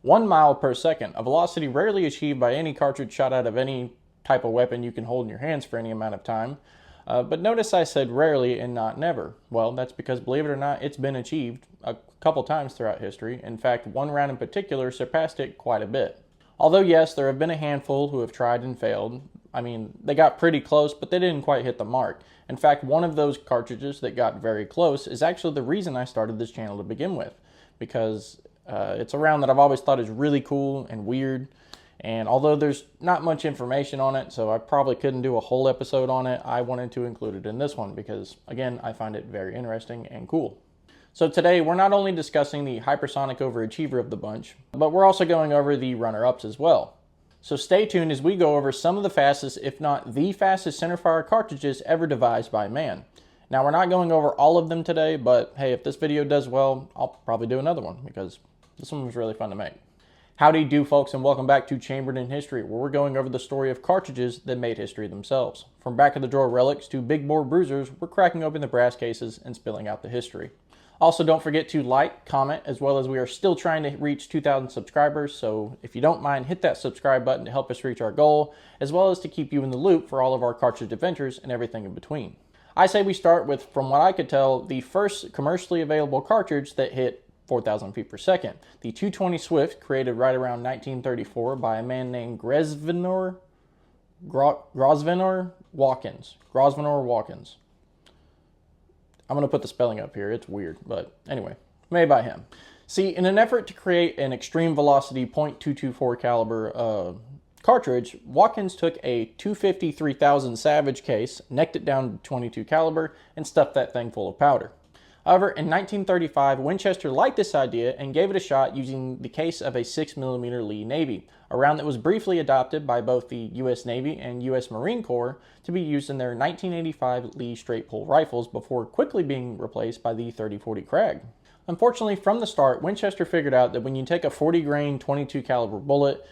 1 mile per second, a velocity rarely achieved by any cartridge shot out of any type of weapon you can hold in your hands for any amount of time. But notice I said rarely and not never. Well, that's because, believe it or not, it's been achieved a couple times throughout history. In fact, one round in particular surpassed it quite a bit. Although, yes, there have been a handful who have tried and failed. I mean, they got pretty close, but they didn't quite hit the mark. In fact, one of those cartridges that got very close is actually the reason I started this channel to begin with, because it's a round that I've always thought is really cool and weird. And although there's not much information on it, so I probably couldn't do a whole episode on it, I wanted to include it in this one because, again, I find it very interesting and cool. So today, we're not only discussing the hypersonic overachiever of the bunch, but we're also going over the runner-ups as well. So stay tuned as we go over some of the fastest, if not the fastest, centerfire cartridges ever devised by man. Now, we're not going over all of them today, but hey, if this video does well, I'll probably do another one because this one was really fun to make. Howdy do, folks, and welcome back to Chambered in History, where we're going over the story of cartridges that made history themselves. From back-of-the-drawer relics to big bore bruisers, we're cracking open the brass cases and spilling out the history. Also, don't forget to like, comment, as well as we are still trying to reach 2,000 subscribers, so if you don't mind, hit that subscribe button to help us reach our goal, as well as to keep you in the loop for all of our cartridge adventures and everything in between. I say we start with, from what I could tell, the first commercially available cartridge that hit 4,000 feet per second. The 220 Swift, created right around 1934 by a man named Grosvenor Watkins. I'm going to put the spelling up here. It's weird, but anyway, made by him. See, in an effort to create an extreme velocity .224 caliber cartridge, Watkins took a 250 3000 Savage case, necked it down to 22 caliber, and stuffed that thing full of powder. However, in 1935, Winchester liked this idea and gave it a shot using the case of a 6mm Lee Navy, a round that was briefly adopted by both the U.S. Navy and U.S. Marine Corps to be used in their 1985 Lee straight pull rifles before quickly being replaced by the 30-40 Krag. Unfortunately, from the start, Winchester figured out that when you take a 40 grain 22 caliber bullet,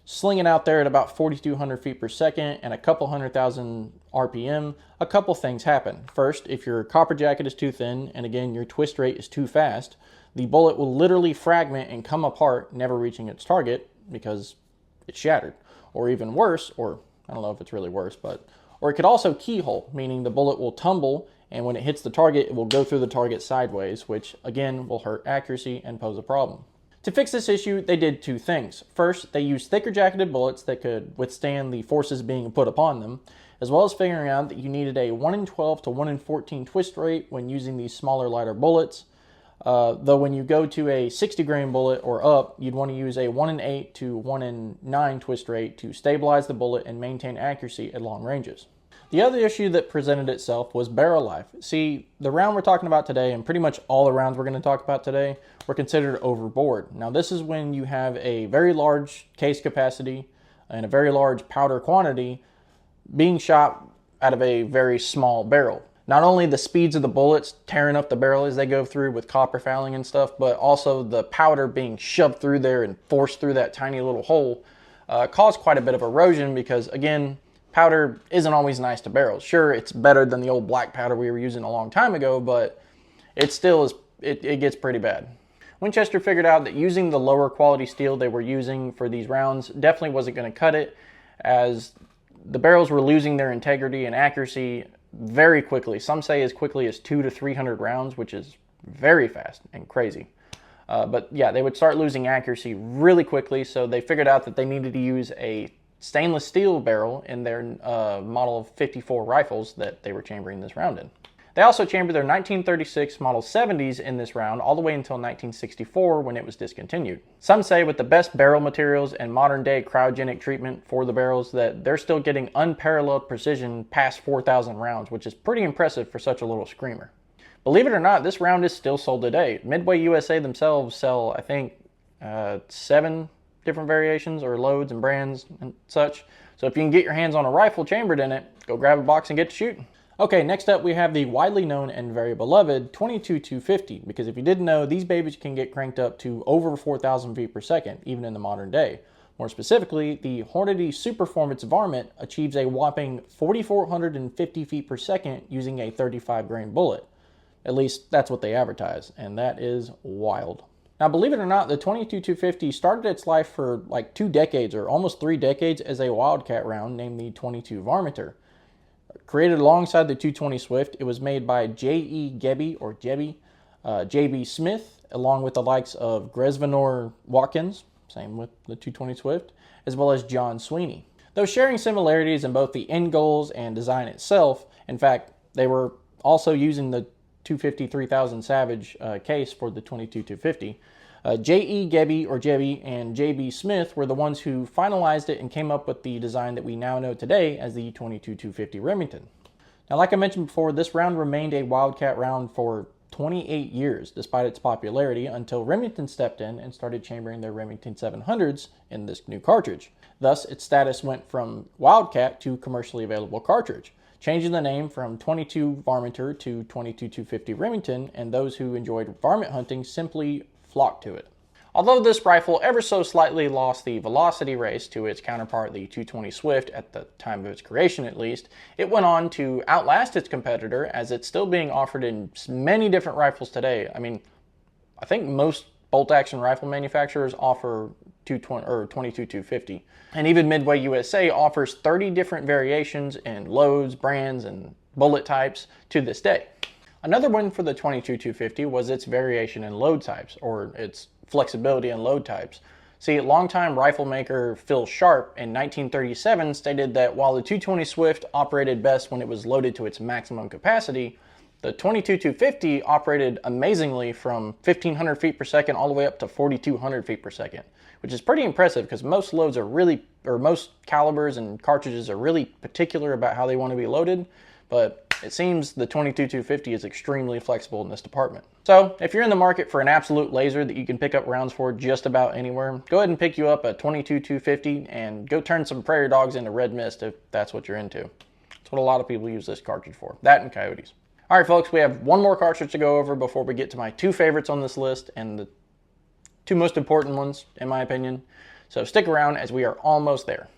sling it out there at about 4,200 feet per second and a couple 100,000 RPM, a couple things happen. First, if your copper jacket is too thin, and again, your twist rate is too fast, the bullet will literally fragment and come apart, never reaching its target because it's shattered. Or even worse, or I don't know if it's really worse, or it could also keyhole, meaning the bullet will tumble, and when it hits the target, it will go through the target sideways, which again will hurt accuracy and pose a problem. To fix this issue, they did two things. First, they used thicker jacketed bullets that could withstand the forces being put upon them, as well as figuring out that you needed a 1 in 12 to 1 in 14 twist rate when using these smaller, lighter bullets. Though when you go to a 60 grain bullet or up, you'd want to use a 1 in 8 to 1 in 9 twist rate to stabilize the bullet and maintain accuracy at long ranges. The other issue that presented itself was barrel life. See, the round we're talking about today, and pretty much all the rounds we're going to talk about today, were considered overboard. Now, this is when you have a very large case capacity and a very large powder quantity being shot out of a very small barrel. Not only the speeds of the bullets tearing up the barrel as they go through with copper fouling and stuff, but also the powder being shoved through there and forced through that tiny little hole caused quite a bit of erosion because, again, powder isn't always nice to barrels. Sure, it's better than the old black powder we were using a long time ago, but it still is, it gets pretty bad. Winchester figured out that using the lower quality steel they were using for these rounds definitely wasn't going to cut it, as the barrels were losing their integrity and accuracy very quickly. Some say as quickly as 200 to 300 rounds, which is very fast and crazy. But yeah, they would start losing accuracy really quickly, so they figured out that they needed to use a stainless steel barrel in their model of 54 rifles that they were chambering this round in. They also chambered their 1936 Model 70s in this round all the way until 1964 when it was discontinued. Some say with the best barrel materials and modern day cryogenic treatment for the barrels that they're still getting unparalleled precision past 4,000 rounds, which is pretty impressive for such a little screamer. Believe it or not, this round is still sold today. Midway USA themselves sell, I think, 7 different variations or loads and brands and such. So if you can get your hands on a rifle chambered in it, go grab a box and get to shooting. Okay, next up we have the widely known and very beloved 22-250, because if you didn't know, these babies can get cranked up to over 4,000 feet per second, even in the modern day. More specifically, the Hornady Superformance Varmint achieves a whopping 4,450 feet per second using a 35 grain bullet. At least that's what they advertise, and that is wild. Now, believe it or not, the 22-250 started its life for like 2 decades or almost 3 decades as a Wildcat round named the 22 Varminter. Created alongside the 220 Swift, it was made by J.E. Gebby or Jebby, J.B. Smith, along with the likes of Gresvenor Watkins, same with the 220 Swift, as well as John Sweeney. Though sharing similarities in both the end goals and design itself, in fact, they were also using the 250-3000 Savage case for the 22-250. J.E. Gebby or Jebby and J.B. Smith were the ones who finalized it and came up with the design that we now know today as the 22-250 Remington. Now, like I mentioned before, this round remained a Wildcat round for 28 years, despite its popularity, until Remington stepped in and started chambering their Remington 700s in this new cartridge. Thus, its status went from Wildcat to commercially available cartridge, changing the name from 22 Varminter to 22-250 Remington, and those who enjoyed varmint hunting simply flocked to it. Although this rifle ever so slightly lost the velocity race to its counterpart, the 220 Swift, at the time of its creation at least, it went on to outlast its competitor, as it's still being offered in many different rifles today. I mean, I think most bolt-action rifle manufacturers offer 22-250. And even Midway USA offers 30 different variations in loads, brands, and bullet types to this day. Another win for the 22-250 was its variation in load types, or its flexibility in load types. See, longtime rifle maker Phil Sharp in 1937 stated that while the 220 Swift operated best when it was loaded to its maximum capacity, the 22-250 operated amazingly from 1,500 feet per second all the way up to 4,200 feet per second, which is pretty impressive because most loads are really, or most calibers and cartridges are really particular about how they want to be loaded, but it seems the 22-250 is extremely flexible in this department. So if you're in the market for an absolute laser that you can pick up rounds for just about anywhere, go ahead and pick you up a 22-250 and go turn some prairie dogs into red mist if that's what you're into. That's what a lot of people use this cartridge for, that and coyotes. All right, folks, we have one more cartridge to go over before we get to my 2 favorites on this list and the 2 most important ones, in my opinion. So stick around as we are almost there.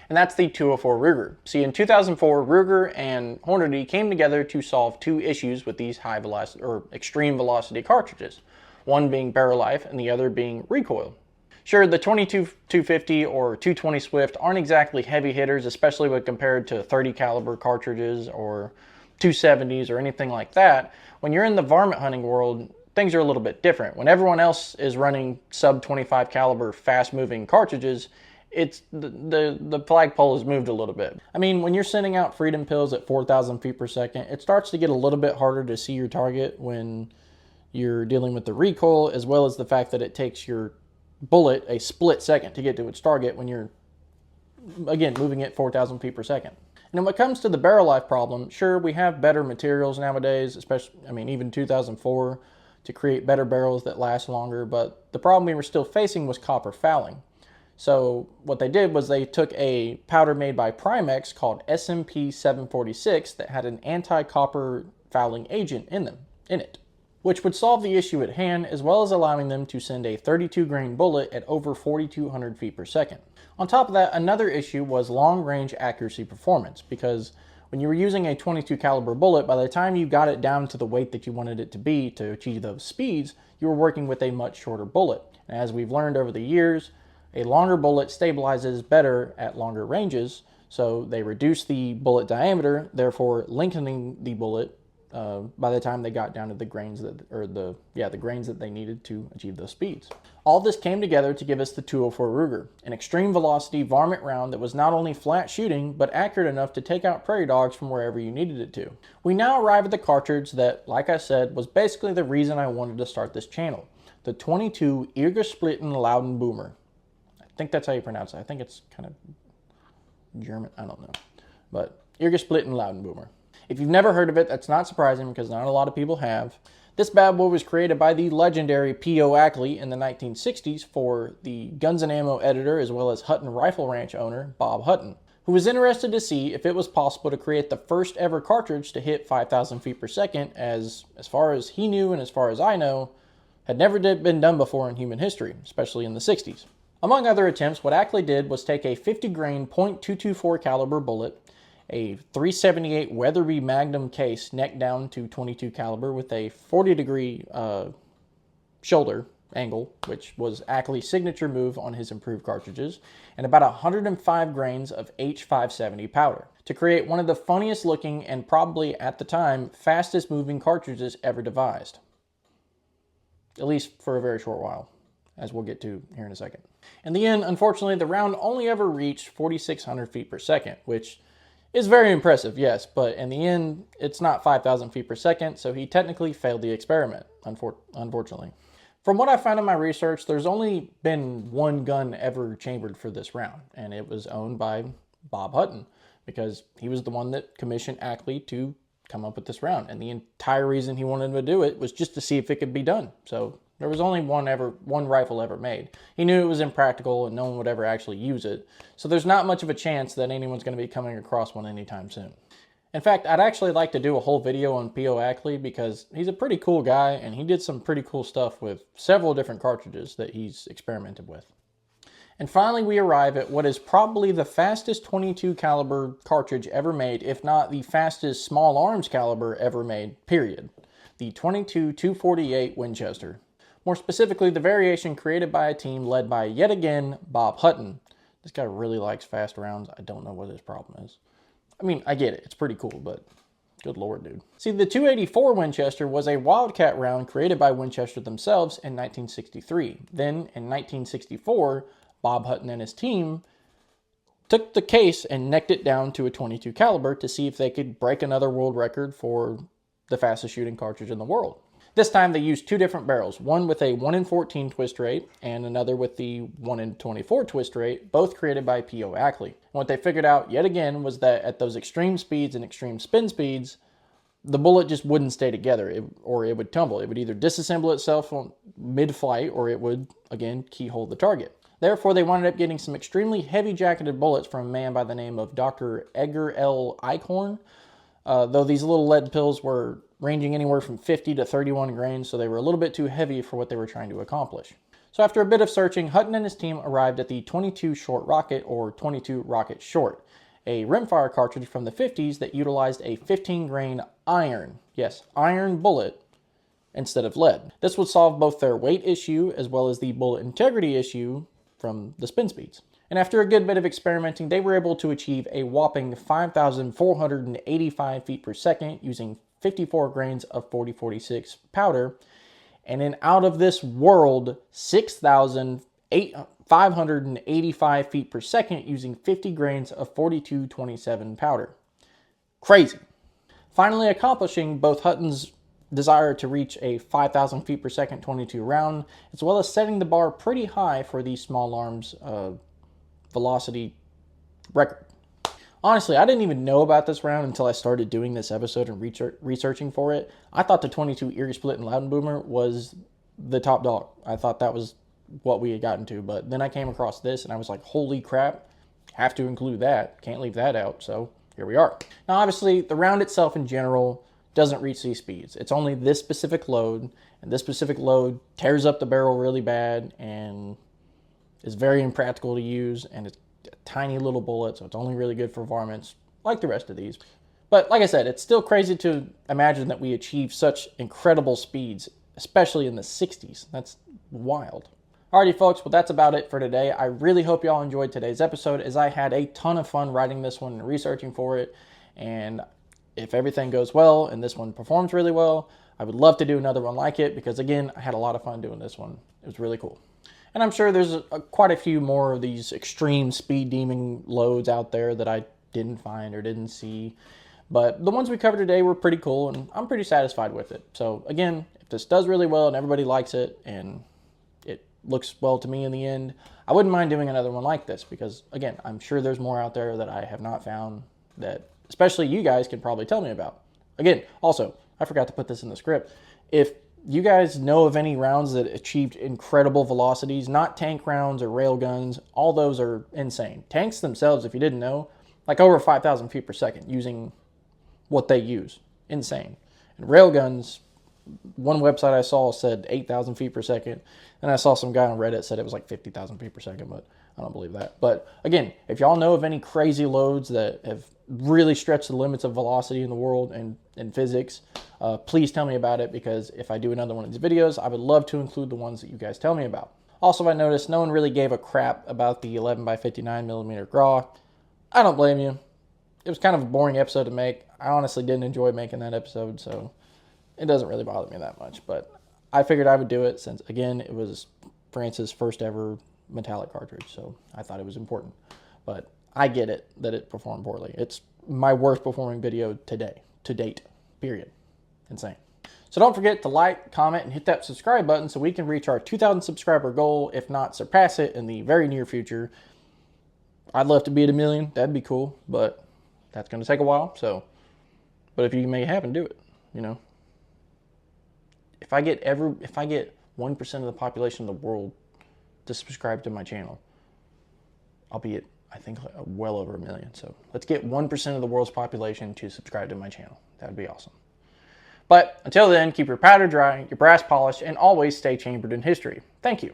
And that's the 204 Ruger. See, in 2004, Ruger and Hornady came together to solve 2 issues with these high velocity or extreme velocity cartridges, one being barrel life and the other being recoil. Sure, the 22-250 or 220 Swift aren't exactly heavy hitters, especially when compared to 30 caliber cartridges or 270s or anything like that. When you're in the varmint hunting world, things are a little bit different. When everyone else is running sub 25 caliber fast moving cartridges, it's the flagpole has moved a little bit. I mean, when you're sending out freedom pills at 4,000 feet per second, it starts to get a little bit harder to see your target when you're dealing with the recoil, as well as the fact that it takes your bullet a split second to get to its target when you're, again, moving at 4,000 feet per second. And when it comes to the barrel life problem, sure, we have better materials nowadays, especially, I mean, even 2004, to create better barrels that last longer, but the problem we were still facing was copper fouling. So what they did was they took a powder made by Primex called SMP 746 that had an anti-copper fouling agent in it, which would solve the issue at hand, as well as allowing them to send a 32 grain bullet at over 4,200 feet per second. On top of that, another issue was long range accuracy performance, because when you were using a 22 caliber bullet, by the time you got it down to the weight that you wanted it to be to achieve those speeds, you were working with a much shorter bullet. And as we've learned over the years, a longer bullet stabilizes better at longer ranges, so they reduce the bullet diameter, therefore lengthening the bullet by the time they got down to the grains the grains that they needed to achieve those speeds. All this came together to give us the 204 Ruger, an extreme velocity varmint round that was not only flat shooting, but accurate enough to take out prairie dogs from wherever you needed it to. We now arrive at the cartridge that, like I said, was basically the reason I wanted to start this channel, the 22 Irgesplitten Louden Boomer. I think that's how you pronounce it. I think it's kind of German. I don't know. But Irgesplitten Louden Boomer. If you've never heard of it, that's not surprising because not a lot of people have. This bad boy was created by the legendary P.O. Ackley in the 1960s for the Guns and Ammo editor as well as Hutton Rifle Ranch owner Bob Hutton, who was interested to see if it was possible to create the first ever cartridge to hit 5,000 feet per second, as far as he knew and as far as I know, had never been done before in human history, especially in the 60s. Among other attempts, what Ackley did was take a 50 grain .224 caliber bullet, a 378 Weatherby Magnum case neck down to 22 caliber with a 40 degree shoulder angle, which was Ackley's signature move on his improved cartridges, and about 105 grains of H570 powder to create one of the funniest looking and probably at the time fastest moving cartridges ever devised. At least for a very short while, as we'll get to here in a second. In the end, unfortunately, the round only ever reached 4,600 feet per second, which is very impressive, yes, but in the end, it's not 5,000 feet per second, so he technically failed the experiment, unfortunately. From what I found in my research, there's only been one gun ever chambered for this round, and it was owned by Bob Hutton, because he was the one that commissioned Ackley to come up with this round, and the entire reason he wanted to do it was just to see if it could be done. So there was only one rifle ever made. He knew it was impractical and no one would ever actually use it, so there's not much of a chance that anyone's going to be coming across one anytime soon. In fact, I'd actually like to do a whole video on P.O. Ackley because he's a pretty cool guy and he did some pretty cool stuff with several different cartridges that he's experimented with. And finally, we arrive at what is probably the fastest .22 caliber cartridge ever made, if not the fastest small arms caliber ever made, period. The .22-248 Winchester. More specifically, the variation created by a team led by, yet again, Bob Hutton. This guy really likes fast rounds. I don't know what his problem is. I mean, I get it. It's pretty cool, but good lord, dude. See, the .284 Winchester was a Wildcat round created by Winchester themselves in 1963. Then, in 1964, Bob Hutton and his team took the case and necked it down to a .22 caliber to see if they could break another world record for the fastest shooting cartridge in the world. This time they used two different barrels, one with a 1 in 14 twist rate and another with the 1 in 24 twist rate, both created by P.O. Ackley. And what they figured out yet again was that at those extreme speeds and extreme spin speeds, the bullet just wouldn't stay together, or it would tumble. It would either disassemble itself on mid-flight or it would, again, keyhole the target. Therefore, they wound up getting some extremely heavy-jacketed bullets from a man by the name of Dr. Edgar L. Eichhorn, though these little lead pills were ranging anywhere from 50 to 31 grains, so they were a little bit too heavy for what they were trying to accomplish. So after a bit of searching, Hutton and his team arrived at the .22 Short Rocket, or .22 Rocket Short, a rimfire cartridge from the 50s that utilized a 15-grain iron, yes, iron bullet, instead of lead. This would solve both their weight issue as well as the bullet integrity issue from the spin speeds. And after a good bit of experimenting, they were able to achieve a whopping 5,485 feet per second using 54 grains of 4046 powder, and an out of this world 6,585 feet per second using 50 grains of 4227 powder. Crazy. Finally accomplishing both Hutton's desire to reach a 5,000 feet per second .22 round, as well as setting the bar pretty high for the small arms velocity record. Honestly, I didn't even know about this round until I started doing this episode and researching for it. I thought the .22 Erie Split and Loudon Boomer was the top dog. I thought that was what we had gotten to, but then I came across this and I was like, holy crap, have to include that. Can't leave that out, so here we are. Now, obviously, the round itself in general doesn't reach these speeds. It's only this specific load, and this specific load tears up the barrel really bad and is very impractical to use, and it's a tiny little bullet, so it's only really good for varmints, like the rest of these. But like I said, it's still crazy to imagine that we achieve such incredible speeds, especially in the 60s. That's wild. Alrighty, folks, well, that's about it for today. I really hope y'all enjoyed today's episode, as I had a ton of fun writing this one and researching for it. And if everything goes well and this one performs really well, I would love to do another one like it, because again, I had a lot of fun doing this one. It was really cool. And I'm sure there's quite a few more of these extreme speed demon loads out there that I didn't find or didn't see. But the ones we covered today were pretty cool, and I'm pretty satisfied with it. So again, if this does really well and everybody likes it and it looks well to me in the end, I wouldn't mind doing another one like this, because again, I'm sure there's more out there that I have not found that especially you guys can probably tell me about. Again, also, I forgot to put this in the script. If you guys know of any rounds that achieved incredible velocities, not tank rounds or rail guns, all those are insane. Tanks themselves, if you didn't know, like over 5,000 feet per second using what they use. Insane. And rail guns, one website I saw said 8,000 feet per second, and I saw some guy on Reddit said it was like 50,000 feet per second, but I don't believe that. But again, if y'all know of any crazy loads that have really stretched the limits of velocity in the world and in physics, please tell me about it, because if I do another one of these videos, I would love to include the ones that you guys tell me about. Also, I noticed no one really gave a crap about the 11 by 59 millimeter GRAW. I don't blame you. It was kind of a boring episode to make. I honestly didn't enjoy making that episode, so it doesn't really bother me that much. But I figured I would do it since, again, it was France's first ever metallic cartridge, so I thought it was important. But I get it that it performed poorly. It's my worst performing video to date, period. Insane. So don't forget to like, comment, and hit that subscribe button so we can reach our 2,000 subscriber goal, if not surpass it in the very near future. I'd love to be at 1 million. That'd be cool, but that's going to take a while. So, but if you can make it happen, do it. You know, if I get 1% of the population of the world to subscribe to my channel, I'll be at, I think, well over 1 million. So let's get 1% of the world's population to subscribe to my channel. That would be awesome. But until then, keep your powder dry, your brass polished, and always stay chambered in history. Thank you.